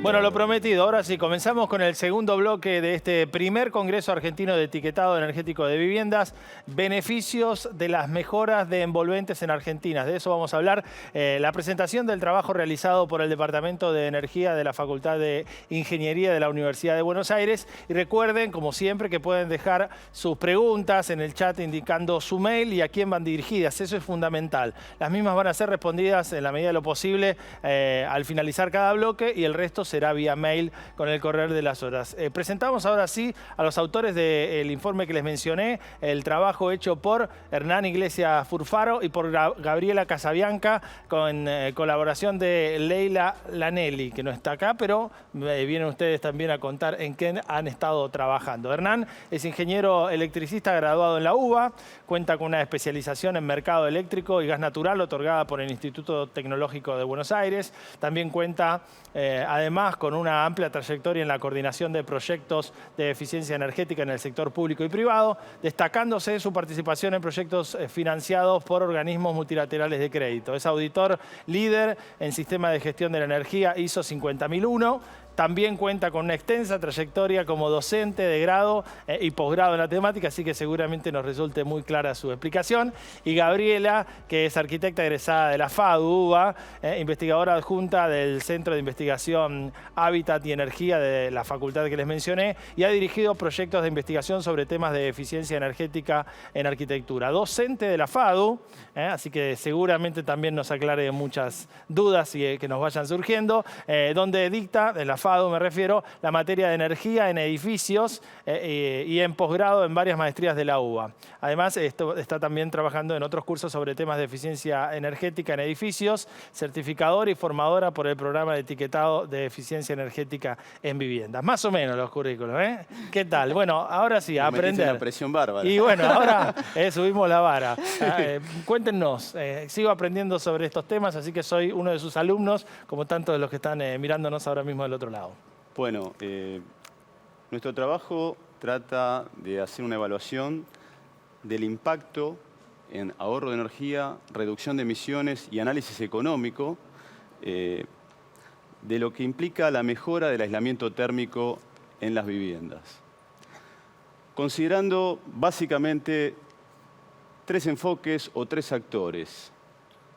Bueno, lo prometido, ahora sí, comenzamos con el segundo bloque de este primer Congreso Argentino de Etiquetado Energético de Viviendas, beneficios de las mejoras de envolventes en Argentina. De eso vamos a hablar. La presentación del trabajo realizado por el Departamento de Energía de la Facultad de Ingeniería de la Universidad de Buenos Aires. Y recuerden, como siempre, que pueden dejar sus preguntas en el chat indicando su mail y a quién van dirigidas. Eso es fundamental. Las mismas van a ser respondidas en la medida de lo posible al finalizar cada bloque y el resto será vía mail con el correr de las horas. Presentamos ahora sí a los autores del informe que les mencioné, el trabajo hecho por Hernán Iglesias Furfaro y por Gabriela Casabianca, con colaboración de Leila Lanelli, que no está acá, pero vienen ustedes también a contar en qué han estado trabajando. Hernán es ingeniero electricista graduado en la UBA, cuenta con una especialización en mercado eléctrico y gas natural otorgada por el Instituto Tecnológico de Buenos Aires. También cuenta además con una amplia trayectoria en la coordinación de proyectos de eficiencia energética en el sector público y privado, destacándose su participación en proyectos financiados por organismos multilaterales de crédito. Es auditor líder en sistema de gestión de la energía ISO 50001. También cuenta con una extensa trayectoria como docente de grado y posgrado en la temática, así que seguramente nos resulte muy clara su explicación. Y Gabriela, que es arquitecta egresada de la FADU, investigadora adjunta del Centro de Investigación Hábitat y Energía de la facultad que les mencioné, y ha dirigido proyectos de investigación sobre temas de eficiencia energética en arquitectura. Docente de la FADU, así que seguramente también nos aclare muchas dudas y que nos vayan surgiendo, donde dicta, en la FADU me refiero, la materia de energía en edificios y en posgrado en varias maestrías de la UBA. Además, está también trabajando en otros cursos sobre temas de eficiencia energética en edificios, certificadora y formadora por el programa de etiquetado de eficiencia energética en viviendas. Más o menos los currículos, ¿eh? ¿Qué tal? Bueno, ahora sí, a aprender. Una presión bárbara. Y bueno, ahora subimos la vara. Cuéntenos, sigo aprendiendo sobre estos temas, así que soy uno de sus alumnos, como tantos de los que están mirándonos ahora mismo del otro lado. Bueno, nuestro trabajo trata de hacer una evaluación del impacto en ahorro de energía, reducción de emisiones y análisis económico de lo que implica la mejora del aislamiento térmico en las viviendas. Considerando básicamente tres enfoques o tres actores.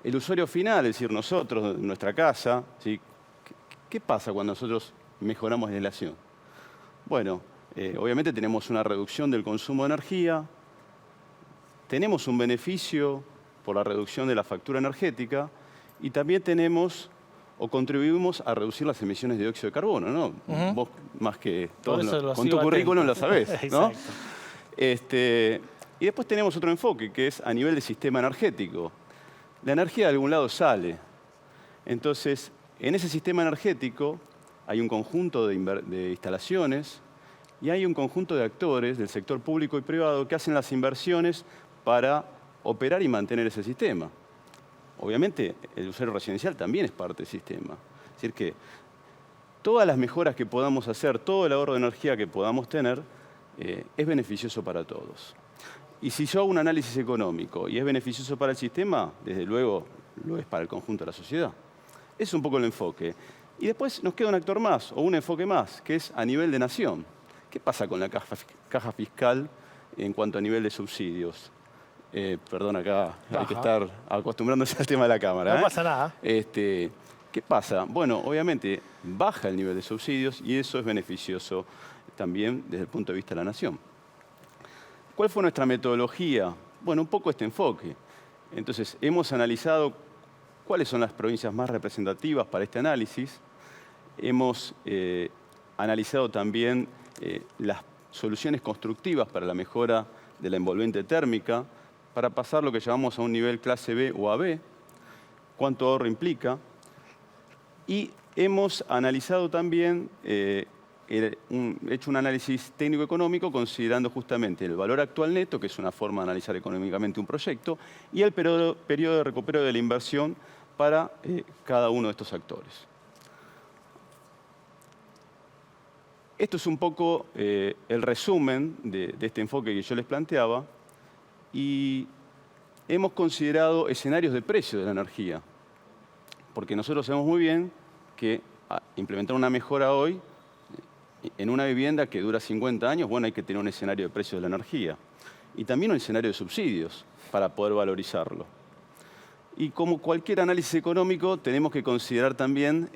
El usuario final, es decir, nosotros, nuestra casa, ¿sí? ¿Qué pasa cuando nosotros mejoramos la aislación? Bueno, obviamente tenemos una reducción del consumo de energía, tenemos un beneficio por la reducción de la factura energética y también tenemos o contribuimos a reducir las emisiones de dióxido de carbono, ¿no? Vos más que todos con tu currículum lo sabés, ¿no? Y después tenemos otro enfoque que es a nivel de sistema energético. La energía de algún lado sale. Entonces, en ese sistema energético hay un conjunto de instalaciones y hay un conjunto de actores del sector público y privado que hacen las inversiones para operar y mantener ese sistema. Obviamente, el usuario residencial también es parte del sistema. Es decir, que todas las mejoras que podamos hacer, todo el ahorro de energía que podamos tener, es beneficioso para todos. Y si yo hago un análisis económico y es beneficioso para el sistema, desde luego lo es para el conjunto de la sociedad. Es un poco el enfoque. Y después nos queda un actor más, o un enfoque más, que es a nivel de nación. ¿Qué pasa con la caja fiscal en cuanto a nivel de subsidios? Perdón, acá hay que estar acostumbrándose al tema de la cámara. No pasa nada. ¿Qué pasa? Bueno, obviamente baja el nivel de subsidios y eso es beneficioso también desde el punto de vista de la nación. ¿Cuál fue nuestra metodología? Bueno, un poco este enfoque. Entonces, hemos analizado cuáles son las provincias más representativas para este análisis. Hemos analizado también las soluciones constructivas para la mejora de la envolvente térmica, para pasar lo que llamamos a un nivel clase B o AB, cuánto ahorro implica. Y hemos analizado también, hecho un análisis técnico-económico considerando justamente el valor actual neto, que es una forma de analizar económicamente un proyecto, y el periodo de recupero de la inversión para cada uno de estos actores. Esto es un poco el resumen de este enfoque que yo les planteaba y hemos considerado escenarios de precio de la energía, porque nosotros sabemos muy bien que implementar una mejora hoy en una vivienda que dura 50 años, bueno, hay que tener un escenario de precios de la energía y también un escenario de subsidios para poder valorizarlo. Y como cualquier análisis económico, tenemos que considerar también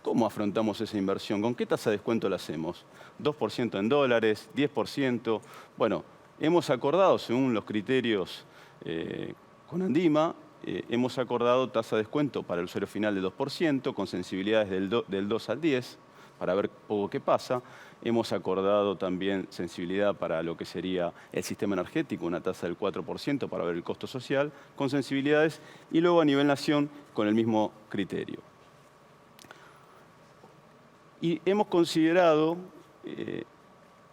cómo afrontamos esa inversión, con qué tasa de descuento la hacemos. 2% en dólares, 10%. Bueno, hemos acordado, según los criterios con Andima, hemos acordado tasa de descuento para el usuario final del 2%, con sensibilidades del 2 al 10, para ver poco qué pasa. Hemos acordado también sensibilidad para lo que sería el sistema energético, una tasa del 4% para ver el costo social, con sensibilidades, y luego a nivel nación con el mismo criterio. Y hemos considerado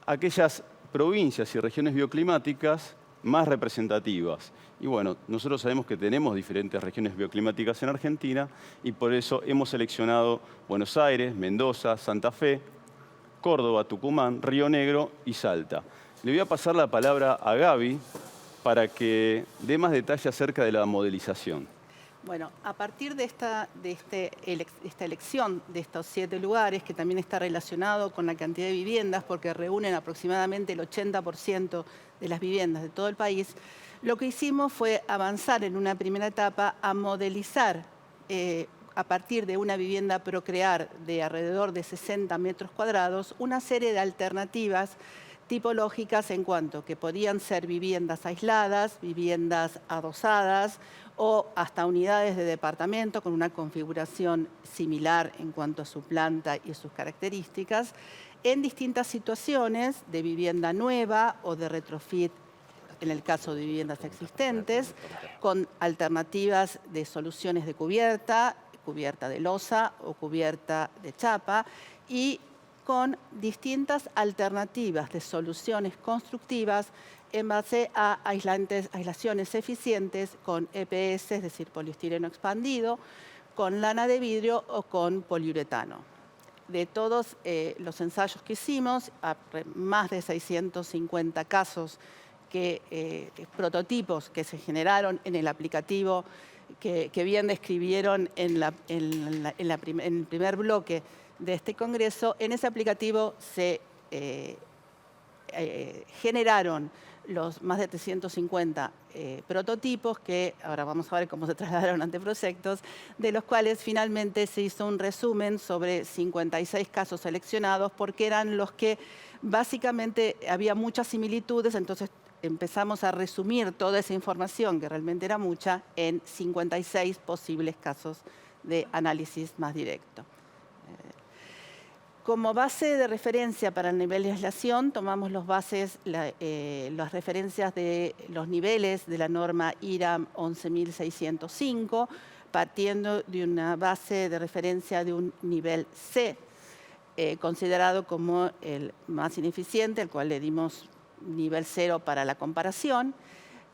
aquellas provincias y regiones bioclimáticas más representativas. Y bueno, nosotros sabemos que tenemos diferentes regiones bioclimáticas en Argentina y por eso hemos seleccionado Buenos Aires, Mendoza, Santa Fe, Córdoba, Tucumán, Río Negro y Salta. Le voy a pasar la palabra a Gaby para que dé más detalle acerca de la modelización. Bueno, a partir de esta elección de estos 7 lugares, que también está relacionado con la cantidad de viviendas, porque reúnen aproximadamente el 80% de las viviendas de todo el país, lo que hicimos fue avanzar en una primera etapa a modelizar a partir de una vivienda Procrear de alrededor de 60 metros cuadrados, una serie de alternativas tipológicas en cuanto que podían ser viviendas aisladas, viviendas adosadas o hasta unidades de departamento con una configuración similar en cuanto a su planta y sus características, en distintas situaciones de vivienda nueva o de retrofit en el caso de viviendas existentes, con alternativas de soluciones de cubierta, cubierta de losa o cubierta de chapa, y con distintas alternativas de soluciones constructivas en base a aislaciones eficientes con EPS, es decir, poliestireno expandido, con lana de vidrio o con poliuretano. De todos los ensayos que hicimos, más de 650 casos, prototipos que se generaron en el aplicativo que bien describieron en el primer bloque de este congreso. En ese aplicativo se generaron los más de 350 prototipos que ahora vamos a ver cómo se trasladaron ante proyectos, de los cuales finalmente se hizo un resumen sobre 56 casos seleccionados porque eran los que básicamente había muchas similitudes, entonces empezamos a resumir toda esa información, que realmente era mucha, en 56 posibles casos de análisis más directo. Como base de referencia para el nivel de aislación, tomamos las referencias de los niveles de la norma IRAM 11605, partiendo de una base de referencia de un nivel C, considerado como el más ineficiente, al cual le dimos nivel 0 para la comparación,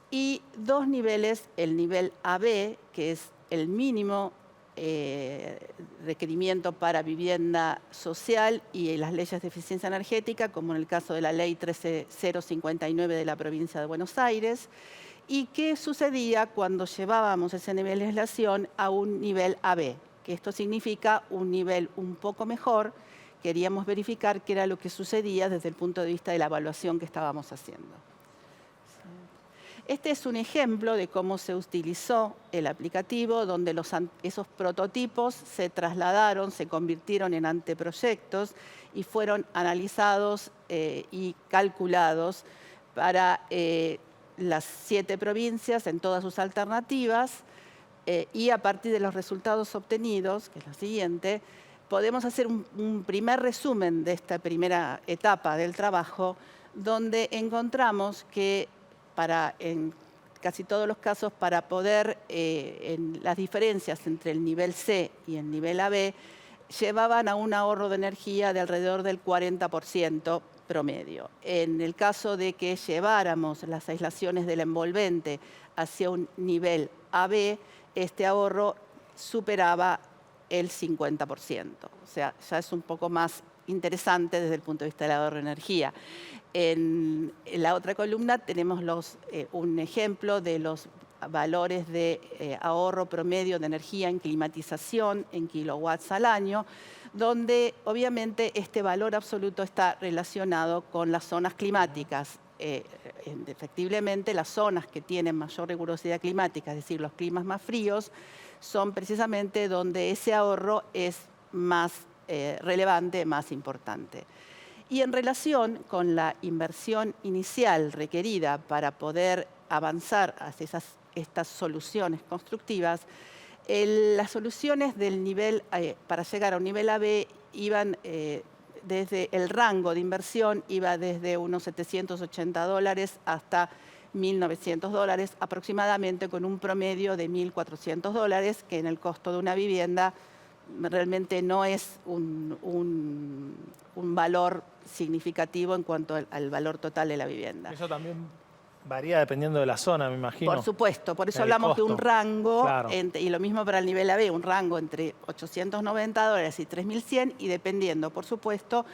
y 2 niveles, el nivel AB, que es el mínimo requerimiento para vivienda social y las leyes de eficiencia energética, como en el caso de la ley 13059 de la provincia de Buenos Aires, y qué sucedía cuando llevábamos ese nivel de aislación a un nivel AB, que esto significa un nivel un poco mejor. Queríamos verificar qué era lo que sucedía desde el punto de vista de la evaluación que estábamos haciendo. Este es un ejemplo de cómo se utilizó el aplicativo, donde esos prototipos se trasladaron, se convirtieron en anteproyectos y fueron analizados y calculados para las 7 provincias en todas sus alternativas, y a partir de los resultados obtenidos, que es lo siguiente, podemos hacer un primer resumen de esta primera etapa del trabajo, donde encontramos que en casi todos los casos, para poder, en las diferencias entre el nivel C y el nivel AB, llevaban a un ahorro de energía de alrededor del 40% promedio. En el caso de que lleváramos las aislaciones del envolvente hacia un nivel AB, este ahorro superaba el 50%. O sea, ya es un poco más interesante desde el punto de vista del ahorro de energía. En la otra columna tenemos un ejemplo de los valores de ahorro promedio de energía en climatización en kilowatts al año, donde obviamente este valor absoluto está relacionado con las zonas climáticas. Efectivamente, las zonas que tienen mayor rigurosidad climática, es decir, los climas más fríos, son precisamente donde ese ahorro es más relevante, más importante. Y en relación con la inversión inicial requerida para poder avanzar hacia estas soluciones constructivas, las soluciones del nivel, para llegar a un nivel AB, iban desde el rango de inversión, iba desde unos $780 hasta $1.900 aproximadamente, con un promedio de $1.400, que en el costo de una vivienda realmente no es un valor significativo en cuanto al valor total de la vivienda. Eso también varía dependiendo de la zona, me imagino. Por supuesto, por eso El hablamos de costo. un rango, Claro. y lo mismo para el nivel AB, un rango entre $890 y $3.100, y dependiendo, por supuesto,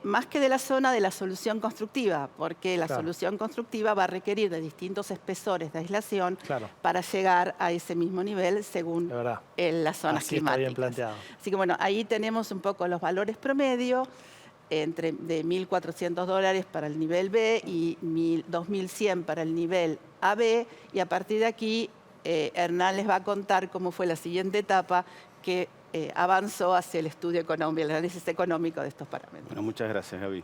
más que de la zona, de la solución constructiva, porque la Claro. solución constructiva va a requerir de distintos espesores de aislación Claro. para llegar a ese mismo nivel según De verdad. las zonas Así está climáticas. bien planteado. Así que bueno, ahí tenemos un poco los valores promedio, de $1.400 para el nivel B y $2.100 para el nivel AB, y a partir de aquí Hernán les va a contar cómo fue la siguiente etapa que avanzó hacia el estudio económico, el análisis económico de estos parámetros. Bueno, muchas gracias, Gaby.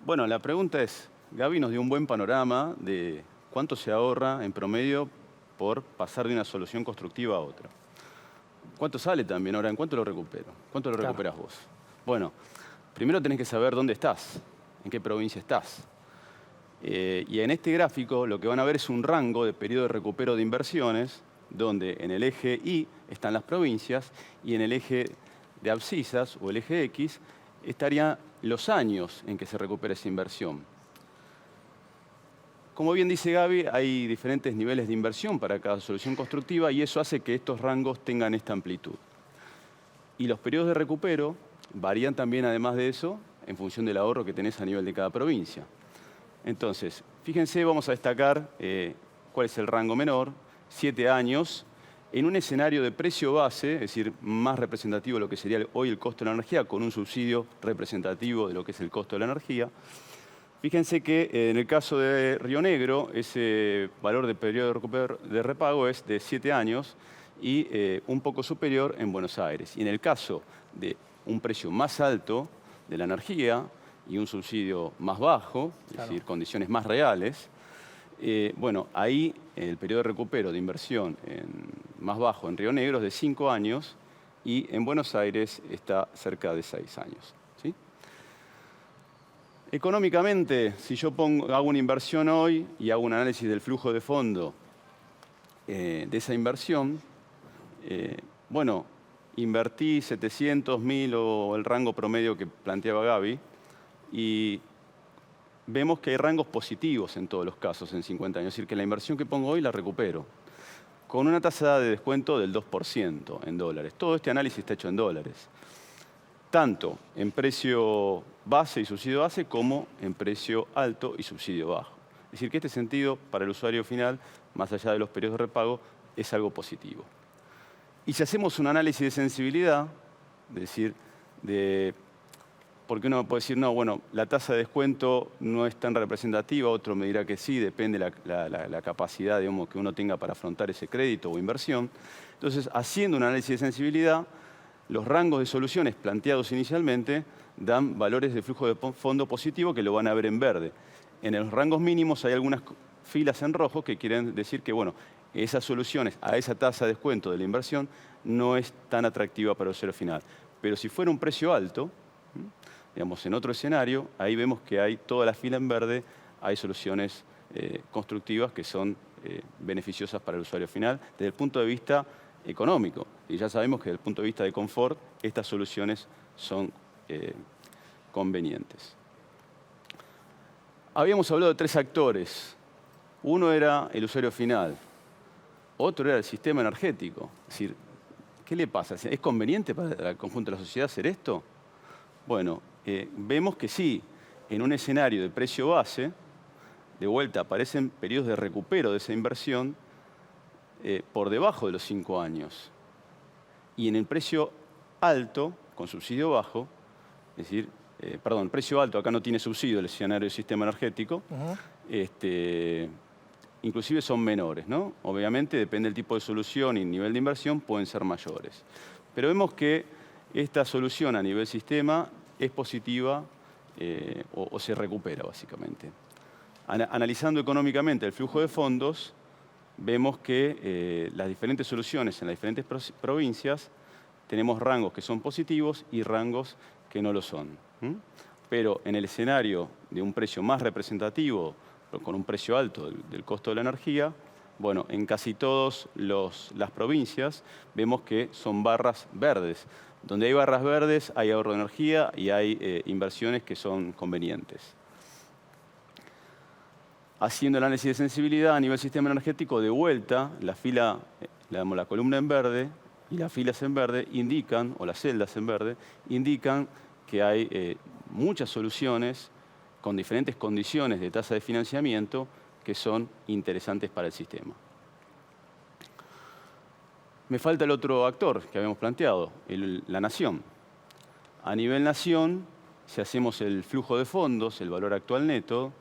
Bueno, la pregunta es, Gaby nos dio un buen panorama de cuánto se ahorra en promedio por pasar de una solución constructiva a otra. ¿Cuánto sale también ahora? ¿En cuánto lo recupero? ¿Cuánto lo Claro. recuperas vos? Bueno, primero tenés que saber dónde estás, en qué provincia estás. Y en este gráfico lo que van a ver es un rango de periodo de recupero de inversiones, donde en el eje Y están las provincias y en el eje de abscisas o el eje X estarían los años en que se recupera esa inversión. Como bien dice Gaby, hay diferentes niveles de inversión para cada solución constructiva y eso hace que estos rangos tengan esta amplitud. Y los periodos de recupero varían también, además de eso, en función del ahorro que tenés a nivel de cada provincia. Entonces, fíjense, vamos a destacar cuál es el rango menor, 7 años, en un escenario de precio base, es decir, más representativo de lo que sería hoy el costo de la energía, con un subsidio representativo de lo que es el costo de la energía. Fíjense que en el caso de Río Negro, ese valor de periodo de repago es de 7 años y un poco superior en Buenos Aires. Y en el caso de un precio más alto de la energía y un subsidio más bajo, es decir, condiciones más reales, bueno, ahí el periodo de recupero de inversión más bajo en Río Negro es de 5 años y en Buenos Aires está cerca de 6 años. ¿Sí? Económicamente, si yo hago una inversión hoy y hago un análisis del flujo de fondo de esa inversión, bueno, invertí 700, 1000 o el rango promedio que planteaba Gaby y vemos que hay rangos positivos en todos los casos en 50 años. Es decir, que la inversión que pongo hoy la recupero con una tasa de descuento del 2% en dólares. Todo este análisis está hecho en dólares, tanto en precio base y subsidio base como en precio alto y subsidio bajo. Es decir, que este sentido para el usuario final, más allá de los periodos de repago, es algo positivo. Y si hacemos un análisis de sensibilidad, es decir, porque uno puede decir, no, bueno, la tasa de descuento no es tan representativa, otro me dirá que sí, depende la capacidad, digamos, que uno tenga para afrontar ese crédito o inversión. Entonces, haciendo un análisis de sensibilidad, los rangos de soluciones planteados inicialmente dan valores de flujo de fondo positivo que lo van a ver en verde. En los rangos mínimos hay algunas filas en rojo que quieren decir que, bueno, esas soluciones a esa tasa de descuento de la inversión no es tan atractiva para el usuario final. Pero si fuera un precio alto, digamos, en otro escenario, ahí vemos que hay toda la fila en verde, hay soluciones constructivas que son beneficiosas para el usuario final desde el punto de vista económico. Y ya sabemos que desde el punto de vista de confort, estas soluciones son convenientes. Habíamos hablado de 3 actores. Uno era el usuario final, otro era el sistema energético. Es decir, ¿qué le pasa? ¿Es conveniente para el conjunto de la sociedad hacer esto? Bueno, vemos que sí, en un escenario de precio base, de vuelta, aparecen periodos de recupero de esa inversión por debajo de los 5 años. Y en el precio alto, con subsidio bajo, es decir, perdón, precio alto, acá no tiene subsidio el escenario del sistema energético, inclusive son menores, ¿no? Obviamente, depende del tipo de solución y nivel de inversión, pueden ser mayores. Pero vemos que esta solución a nivel sistema es positiva o se recupera, básicamente. Analizando económicamente el flujo de fondos, vemos que las diferentes soluciones en las diferentes provincias tenemos rangos que son positivos y rangos que no lo son. Pero en el escenario de un precio más representativo, con un precio alto del costo de la energía, bueno, en casi todas las provincias vemos que son barras verdes. Donde hay barras verdes hay ahorro de energía y hay inversiones que son convenientes. Haciendo el análisis de sensibilidad a nivel sistema energético, de vuelta, la columna en verde y las filas en verde indican, o las celdas en verde, indican que hay muchas soluciones con diferentes condiciones de tasa de financiamiento que son interesantes para el sistema. Me falta el otro actor que habíamos planteado, la nación. A nivel nación, si hacemos el flujo de fondos, el valor actual neto,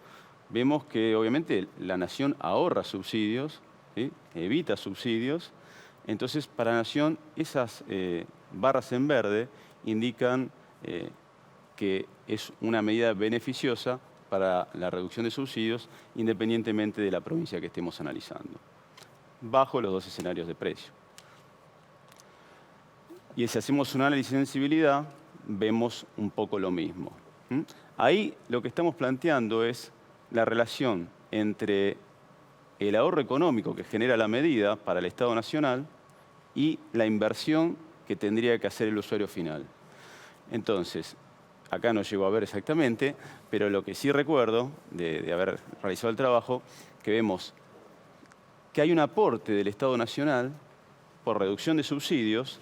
vemos que obviamente la nación ahorra subsidios, ¿sí? Evita subsidios. Entonces, para la nación, esas barras en verde indican que es una medida beneficiosa para la reducción de subsidios, independientemente de la provincia que estemos analizando, bajo los dos escenarios de precio. Y si hacemos un análisis de sensibilidad, vemos un poco lo mismo. Ahí lo que estamos planteando es la relación entre el ahorro económico que genera la medida para el Estado Nacional y la inversión que tendría que hacer el usuario final. Entonces, acá no llego a ver exactamente, pero lo que sí recuerdo de haber realizado el trabajo, que vemos que hay un aporte del Estado Nacional por reducción de subsidios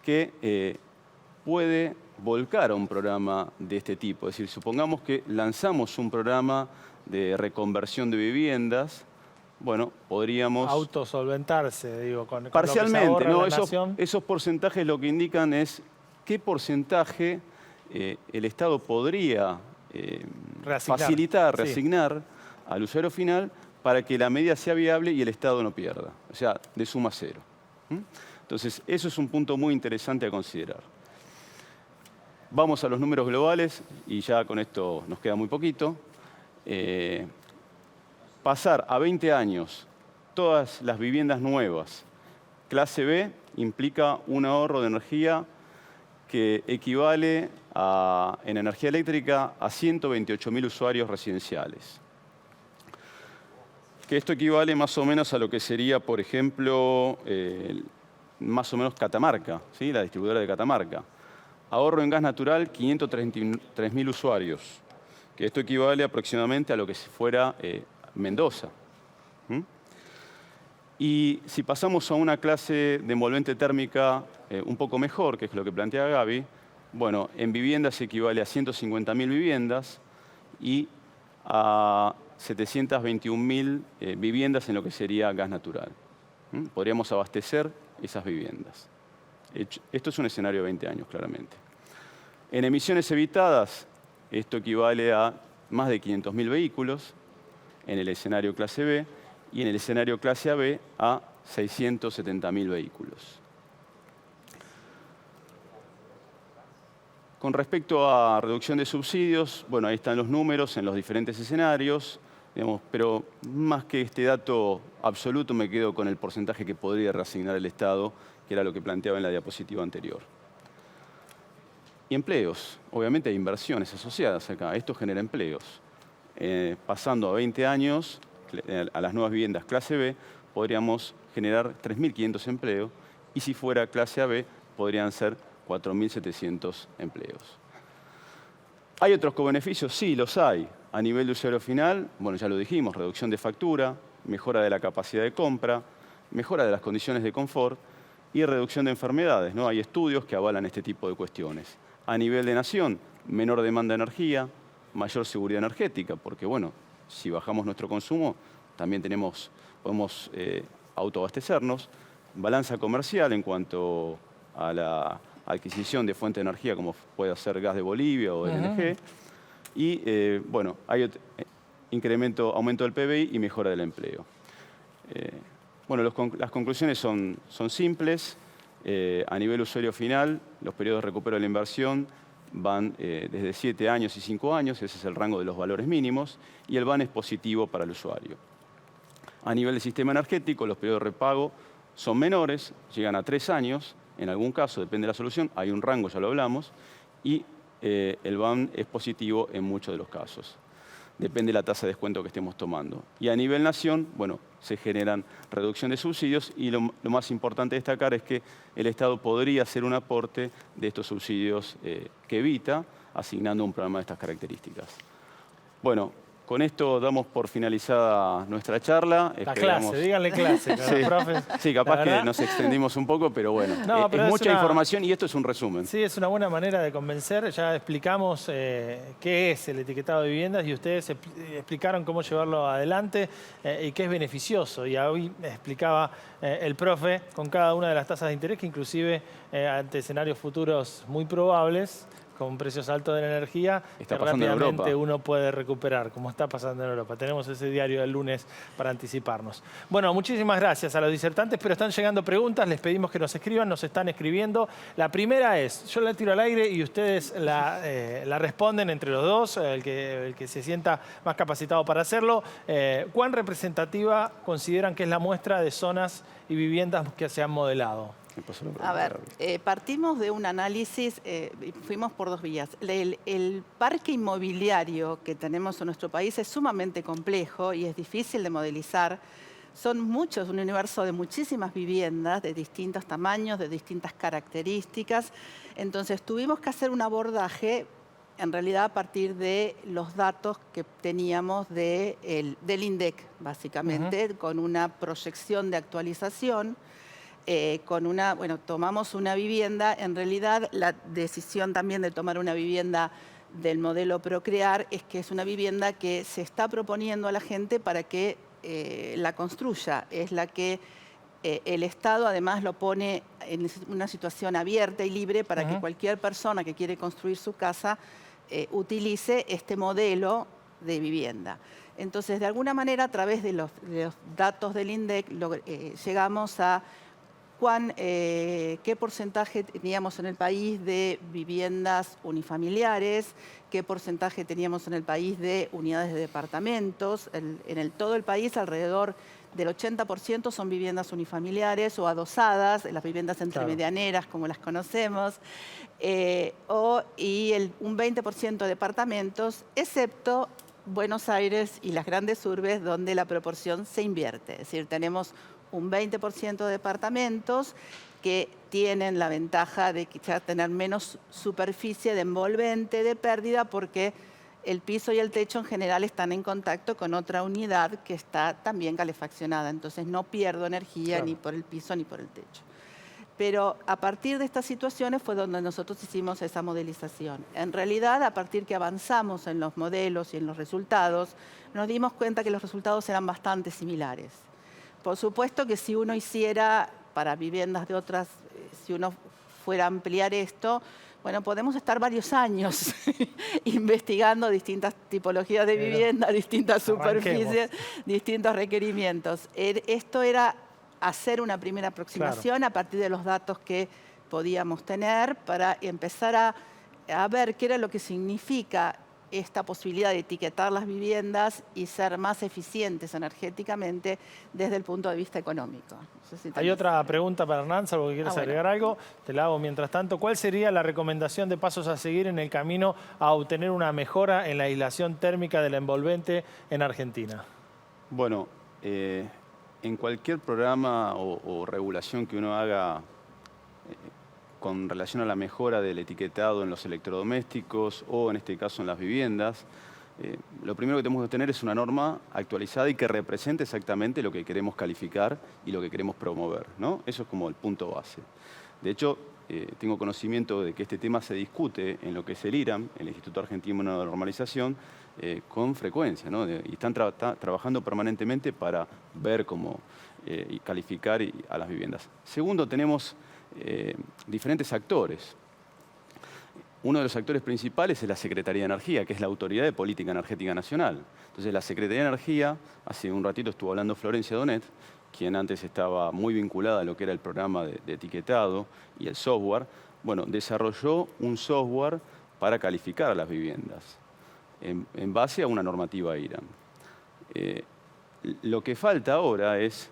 que puede volcar a un programa de este tipo. Es decir, supongamos que lanzamos un programa de reconversión de viviendas, bueno, podríamos... Autosolventarse, digo, con parcialmente, lo que se ahorra ¿no? la nación. Esos porcentajes lo que indican es qué porcentaje el Estado podría facilitar, reasignar al usuario final para que la medida sea viable y el Estado no pierda. O sea, de suma cero. Entonces, eso es un punto muy interesante a considerar. Vamos a los números globales y ya con esto nos queda muy poquito. Pasar a 20 años todas las viviendas nuevas, clase B, implica un ahorro de energía que equivale en energía eléctrica a 128.000 usuarios residenciales. Que esto equivale más o menos a lo que sería, por ejemplo, más o menos Catamarca, ¿sí? La distribuidora de Catamarca. Ahorro en gas natural, 533.000 usuarios, que esto equivale aproximadamente a lo que fuera Mendoza. Y si pasamos a una clase de envolvente térmica un poco mejor, que es lo que plantea Gaby, bueno, en viviendas equivale a 150.000 viviendas y a 721.000 viviendas en lo que sería gas natural. Podríamos abastecer esas viviendas. Esto es un escenario de 20 años, claramente. En emisiones evitadas, esto equivale a más de 500.000 vehículos en el escenario clase B y en el escenario clase AB a 670.000 vehículos. Con respecto a reducción de subsidios, bueno, ahí están los números en los diferentes escenarios, digamos, pero más que este dato absoluto me quedo con el porcentaje que podría reasignar el Estado, que era lo que planteaba en la diapositiva anterior. Y empleos. Obviamente hay inversiones asociadas acá. Esto genera empleos. Pasando a 20 años, a las nuevas viviendas clase B, podríamos generar 3.500 empleos y si fuera clase AB, podrían ser 4.700 empleos. ¿Hay otros cobeneficios? Sí, los hay. A nivel de usuario final, bueno, ya lo dijimos, reducción de factura, mejora de la capacidad de compra, mejora de las condiciones de confort y reducción de enfermedades, ¿no? Hay estudios que avalan este tipo de cuestiones. A nivel de nación, menor demanda de energía, mayor seguridad energética, porque bueno, si bajamos nuestro consumo, también podemos autoabastecernos. Balanza comercial en cuento a la adquisición de fuente de energía, como puede ser gas de Bolivia o LNG. Y bueno, hay aumento del PBI y mejora del empleo. Bueno, las conclusiones son simples. A nivel usuario final, los periodos de recupero de la inversión van desde 7 años y 5 años, ese es el rango de los valores mínimos, y el VAN es positivo para el usuario. A nivel del sistema energético, los periodos de repago son menores, llegan a 3 años, en algún caso, depende de la solución, hay un rango, ya lo hablamos, y el VAN es positivo en muchos de los casos. Depende de la tasa de descuento que estemos tomando. Y a nivel nación, bueno, se generan reducción de subsidios y lo más importante destacar es que el Estado podría hacer un aporte de estos subsidios que evita, asignando un programa de estas características. Bueno, con esto damos por finalizada nuestra charla. La clase, díganle clase. Sí, profes. sí, capaz que nos extendimos un poco, pero bueno, No, pero es mucha información y esto es un resumen. Sí, es una buena manera de convencer. Ya explicamos qué es el etiquetado de viviendas y ustedes explicaron cómo llevarlo adelante y qué es beneficioso. Y hoy explicaba el profe con cada una de las tasas de interés que inclusive ante escenarios futuros muy probables, con precios altos de la energía, está que pasando rápidamente en Europa. uno puede recuperar, como está pasando en Europa. Tenemos ese diario del lunes para anticiparnos. Bueno, muchísimas gracias a los disertantes, pero están llegando preguntas, les pedimos que nos escriban, nos están escribiendo. La primera es, yo la tiro al aire y ustedes la responden entre los dos, el que se sienta más capacitado para hacerlo. ¿Cuán representativa consideran que es la muestra de zonas y viviendas que se han modelado? A ver, partimos de un análisis, fuimos por 2 vías. El parque inmobiliario que tenemos en nuestro país es sumamente complejo y es difícil de modelizar. Son muchos, un universo de muchísimas viviendas de distintos tamaños, de distintas características. Entonces tuvimos que hacer un abordaje, en realidad a partir de los datos que teníamos del INDEC, básicamente, con una proyección de actualización. Tomamos una vivienda, en realidad la decisión también de tomar una vivienda del modelo Procrear es que es una vivienda que se está proponiendo a la gente para que la construya, es la que el Estado además lo pone en una situación abierta y libre para que cualquier persona que quiere construir su casa utilice este modelo de vivienda. Entonces, de alguna manera, a través de los datos del INDEC, llegamos a qué porcentaje teníamos en el país de viviendas unifamiliares, qué porcentaje teníamos en el país de unidades de departamentos. En todo el país, alrededor del 80% son viviendas unifamiliares o adosadas, las viviendas entremedianeras, como las conocemos, y un 20% de departamentos, excepto Buenos Aires y las grandes urbes, donde la proporción se invierte. Es decir, tenemos un 20% de departamentos que tienen la ventaja de quizás tener menos superficie de envolvente, de pérdida, porque el piso y el techo en general están en contacto con otra unidad que está también calefaccionada. Entonces no pierdo energía ni por el piso ni por el techo. Pero a partir de estas situaciones fue donde nosotros hicimos esa modelización. En realidad, a partir que avanzamos en los modelos y en los resultados, nos dimos cuenta que los resultados eran bastante similares. Por supuesto que si uno hiciera para viviendas de otras, si uno fuera a ampliar esto, bueno, podemos estar varios años investigando distintas tipologías de vivienda, distintas superficies, distintos requerimientos. Esto era hacer una primera aproximación a partir de los datos que podíamos tener para empezar a ver qué era lo que significa esta posibilidad de etiquetar las viviendas y ser más eficientes energéticamente desde el punto de vista económico. No sé si hay otra pregunta para Hernán, salvo que quieras agregar algo. Te la hago mientras tanto. ¿Cuál sería la recomendación de pasos a seguir en el camino a obtener una mejora en la aislación térmica del envolvente en Argentina? Bueno, en cualquier programa o regulación que uno haga con relación a la mejora del etiquetado en los electrodomésticos o en este caso en las viviendas, lo primero que tenemos que tener es una norma actualizada y que represente exactamente lo que queremos calificar y lo que queremos promover, ¿no? Eso es como el punto base. De hecho, tengo conocimiento de que este tema se discute en lo que es el IRAM, el Instituto Argentino de Normalización, con frecuencia, ¿no? Y están trabajando permanentemente para ver cómo y calificar a las viviendas. Segundo, tenemos diferentes actores. Uno de los actores principales es la Secretaría de Energía, que es la Autoridad de Política Energética Nacional. Entonces, la Secretaría de Energía, hace un ratito estuvo hablando Florencia Donet, quien antes estaba muy vinculada a lo que era el programa de etiquetado y el software, bueno, desarrolló un software para calificar a las viviendas en base a una normativa IRAM. Lo que falta ahora es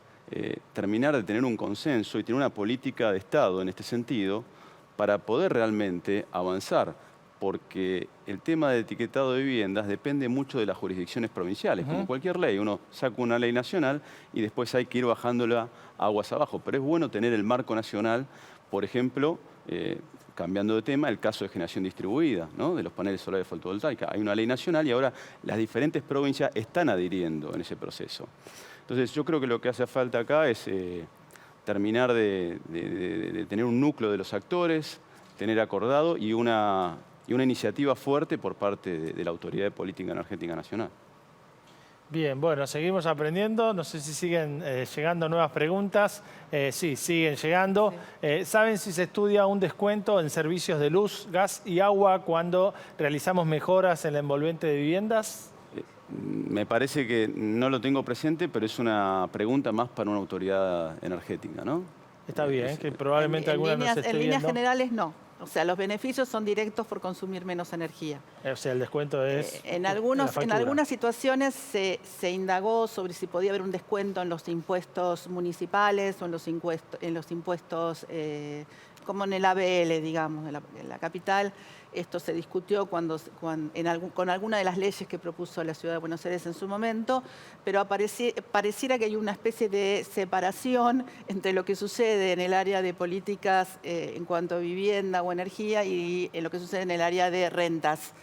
terminar de tener un consenso y tener una política de Estado en este sentido para poder realmente avanzar, porque el tema de etiquetado de viviendas depende mucho de las jurisdicciones provinciales. Como cualquier ley, uno saca una ley nacional y después hay que ir bajándola aguas abajo. Pero es bueno tener el marco nacional, por ejemplo, cambiando de tema, el caso de generación distribuida, ¿no? De los paneles solares fotovoltaicas. Hay una ley nacional y ahora las diferentes provincias están adhiriendo en ese proceso. Entonces yo creo que lo que hace falta acá es terminar de tener un núcleo de los actores, tener acordado y una iniciativa fuerte por parte de la Autoridad de Política Energética Nacional. Bien, bueno, seguimos aprendiendo. No sé si siguen llegando nuevas preguntas. Sí, siguen llegando. Sí. ¿Saben si se estudia un descuento en servicios de luz, gas y agua cuando realizamos mejoras en la envolvente de viviendas? Me parece que no lo tengo presente, pero es una pregunta más para una autoridad energética, ¿no? Está bien, que probablemente alguna nos esté viendo. En líneas generales, no. O sea, los beneficios son directos por consumir menos energía. O sea, el descuento es en algunas situaciones se indagó sobre si podía haber un descuento en los impuestos municipales o en los impuestos como en el ABL, digamos, en la capital. Esto se discutió con alguna de las leyes que propuso la Ciudad de Buenos Aires en su momento, pero pareciera que hay una especie de separación entre lo que sucede en el área de políticas en cuanto a vivienda o energía y en lo que sucede en el área de rentas.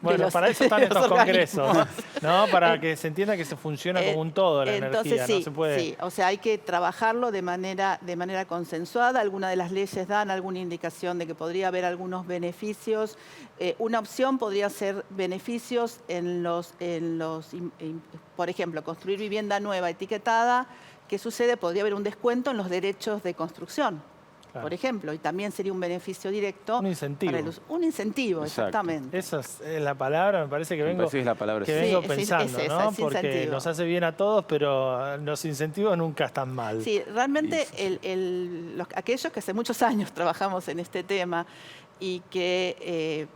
Bueno, para eso están estos congresos, ¿no? Para que se entienda que se funciona como un todo la energía. Sí, no se puede... sí, o sea, hay que trabajarlo de manera consensuada. Algunas de las leyes dan alguna indicación de que podría haber algunos beneficios. Una opción podría ser beneficios por ejemplo, construir vivienda nueva etiquetada. ¿Qué sucede? Podría haber un descuento en los derechos de construcción. Claro. Por ejemplo, y también sería un beneficio directo. Un incentivo. Un incentivo, exactamente. Esa es la palabra, me parece que vengo pensando, ¿no? Porque nos hace bien a todos, pero los incentivos nunca están mal. Sí, realmente aquellos que hace muchos años trabajamos en este tema y que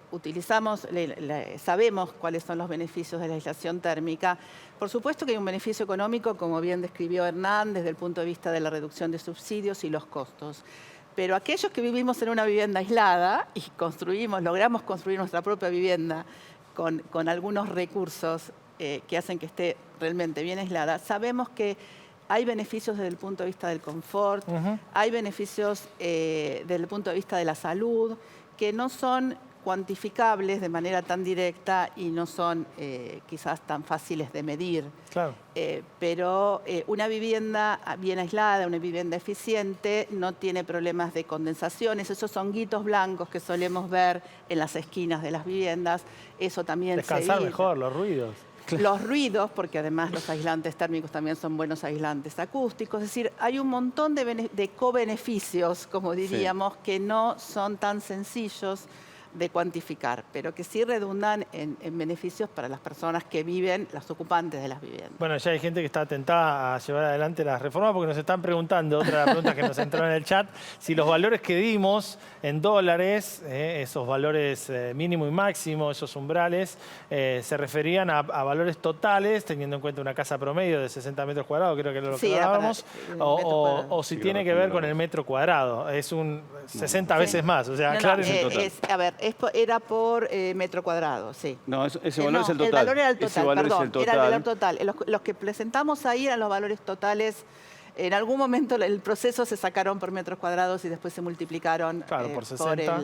sabemos cuáles son los beneficios de la aislación térmica. Por supuesto que hay un beneficio económico, como bien describió Hernán, desde el punto de vista de la reducción de subsidios y los costos. Pero aquellos que vivimos en una vivienda aislada y logramos construir nuestra propia vivienda con algunos recursos que hacen que esté realmente bien aislada, sabemos que hay beneficios desde el punto de vista del confort, hay beneficios desde el punto de vista de la salud, que no son cuantificables de manera tan directa y no son quizás tan fáciles de medir. Claro. Pero una vivienda bien aislada, una vivienda eficiente, no tiene problemas de condensaciones. Esos honguitos blancos que solemos ver en las esquinas de las viviendas, eso también descansar mejor, los ruidos. Los ruidos, porque además los aislantes térmicos también son buenos aislantes acústicos. Es decir, hay un montón de co-beneficios, como diríamos, que no son tan sencillos de cuantificar, pero que sí redundan en beneficios para las personas que viven, las ocupantes de las viviendas. Bueno, ya hay gente que está atentada a llevar adelante las reformas porque nos están preguntando, otra de las preguntas que nos entró en el chat, si los valores que dimos en dólares, esos valores mínimo y máximo, esos umbrales, se referían a valores totales, teniendo en cuenta una casa promedio de 60 metros cuadrados, creo que era lo que hablábamos, o si tiene que ver con el metro cuadrado. Es un 60 veces más, o sea, claro. A ver, era por metro cuadrado, sí. No, ese valor es el total. El valor era el total, ese valor perdón, es el total. Era el valor total. Los que presentamos ahí eran los valores totales. En algún momento el proceso se sacaron por metros cuadrados y después se multiplicaron por 60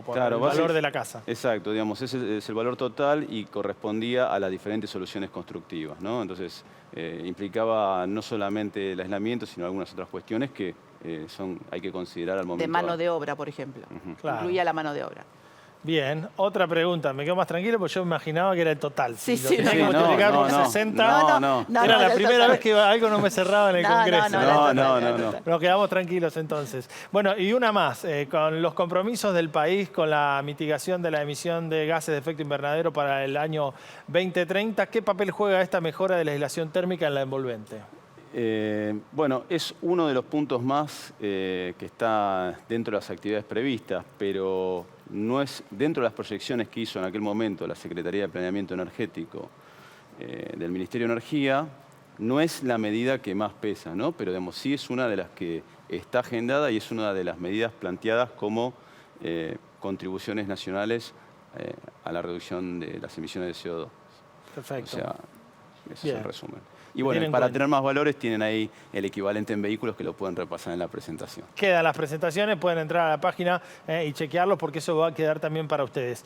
por el valor de la casa. Exacto, digamos, ese es el valor total y correspondía a las diferentes soluciones constructivas, ¿no? Entonces, implicaba no solamente el aislamiento, sino algunas otras cuestiones que hay que considerar al momento. De mano de obra, por ejemplo. Claro. Incluía la mano de obra. Bien, otra pregunta. Me quedo más tranquilo porque yo me imaginaba que era el total. Sí, Si lo sí, tenía que no, multiplicar por no, 60. Era la primera vez que algo no me cerraba en el Congreso. No. Nos quedamos tranquilos entonces. Bueno, y una más. Con los compromisos del país con la mitigación de la emisión de gases de efecto invernadero para el año 2030, ¿qué papel juega esta mejora de la aislación térmica en la envolvente? Bueno, es uno de los puntos más que está dentro de las actividades previstas, pero no es dentro de las proyecciones que hizo en aquel momento la Secretaría de Planeamiento Energético del Ministerio de Energía, no es la medida que más pesa, ¿no? Pero digamos, sí es una de las que está agendada y es una de las medidas planteadas como contribuciones nacionales a la reducción de las emisiones de CO2. Perfecto. O sea, ese es el resumen. Y Tienen bueno, en para cuenta. tener más valores tienen ahí el equivalente en vehículos que lo pueden repasar en la presentación. Quedan las presentaciones, pueden entrar a la página y chequearlos porque eso va a quedar también para ustedes.